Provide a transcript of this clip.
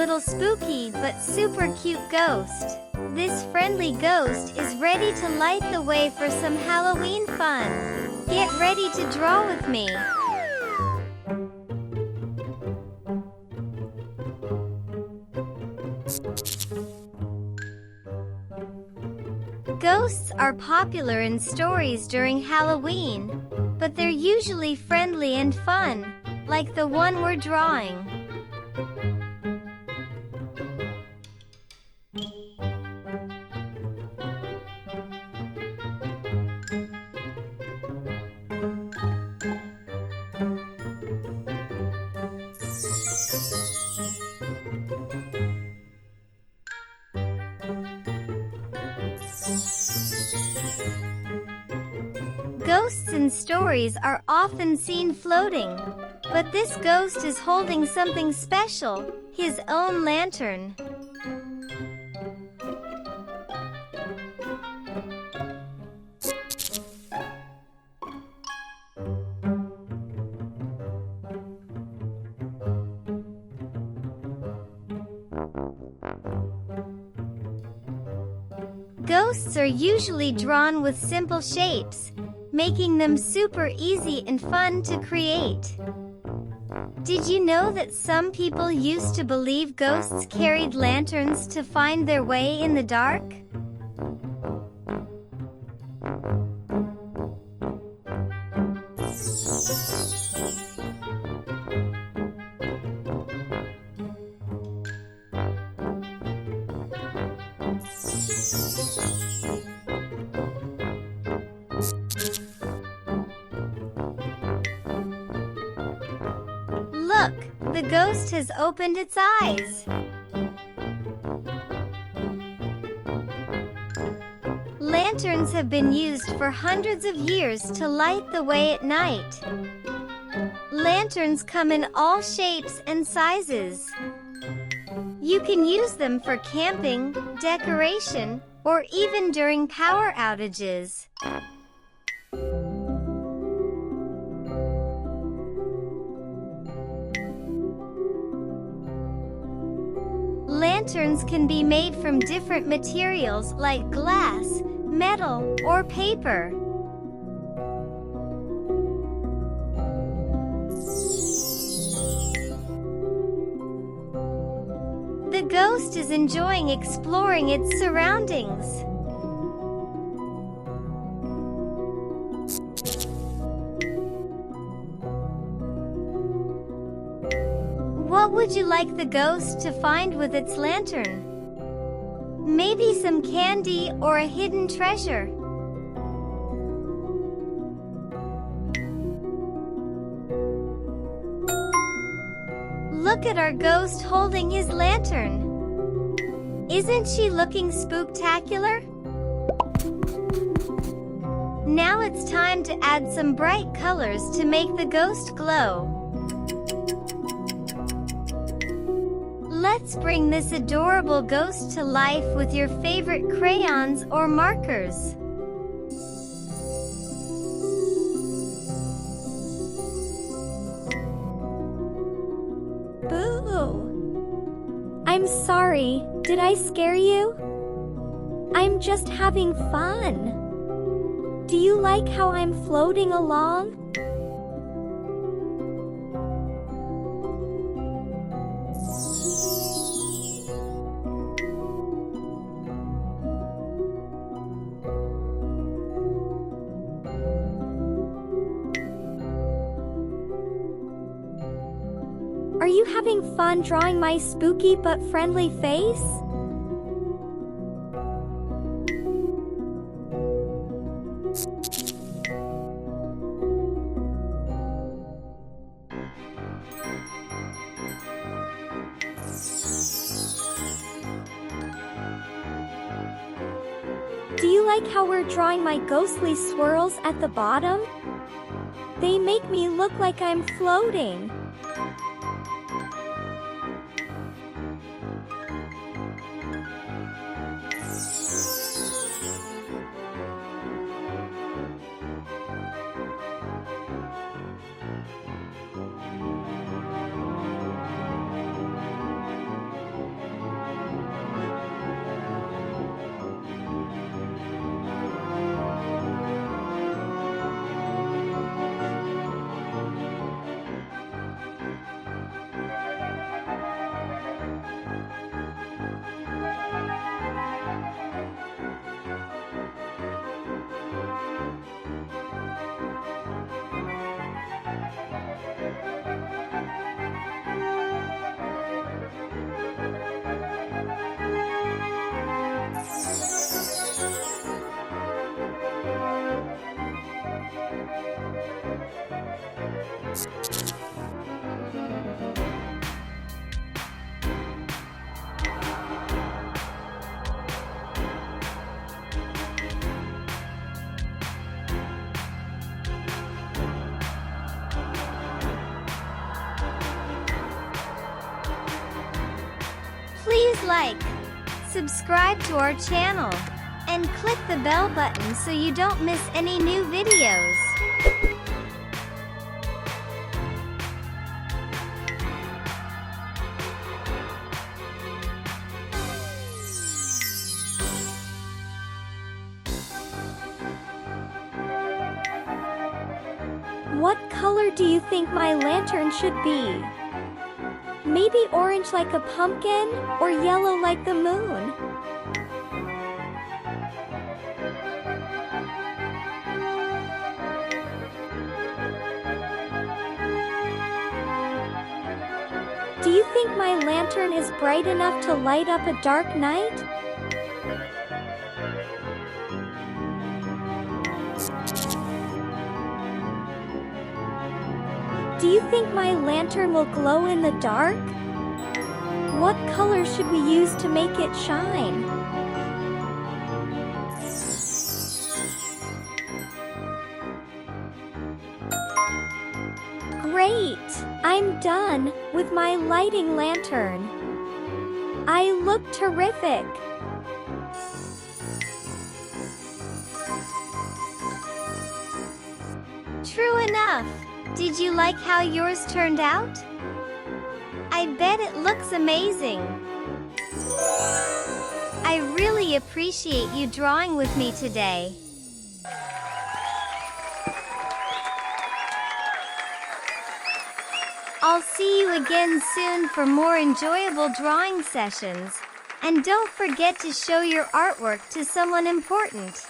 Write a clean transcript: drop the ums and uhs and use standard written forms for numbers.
little spooky but super cute ghost. This friendly ghost is ready to light the way for some Halloween fun. Get ready to draw with me. Ghosts are popular in stories during Halloween, but they're usually friendly and fun, like the one we're drawing. Ghosts in stories are often seen floating, but this ghost is holding something special, his own lantern. Ghosts are usually drawn with simple shapes, making them super easy and fun to create. Did you know that some people used to believe ghosts carried lanterns to find their way in the dark? Look, the ghost has opened its eyes. Lanterns have been used for hundreds of years to light the way at night. Lanterns come in all shapes and sizes. You can use them for camping, decoration, or even during power outages. Lanterns can be made from different materials like glass, metal, or paper. The ghost is enjoying exploring its surroundings. What would you like the ghost to find with its lantern? Maybe some candy or a hidden treasure. Look at our ghost holding his lantern. Isn't she looking spooktacular? Now it's time to add some bright colors to make the ghost glow. Let's bring this adorable ghost to life with your favorite crayons or markers. Boo! I'm sorry, did I scare you? I'm just having fun. Do you like how I'm floating along? Are you having fun drawing my spooky but friendly face? Do you like how we're drawing my ghostly swirls at the bottom? They make me look like I'm floating. Please like, subscribe to our channel, and click the bell button so you don't miss any new videos. What color do you think my lantern should be? Maybe orange like a pumpkin, or yellow like the moon. Do you think my lantern is bright enough to light up a dark night? Do you think my lantern will glow in the dark? What color should we use to make it shine? Great! I'm done with my lighting lantern. I look terrific. True enough. Did you like how yours turned out? I bet it looks amazing. I really appreciate you drawing with me today. I'll see you again soon for more enjoyable drawing sessions. And don't forget to show your artwork to someone important.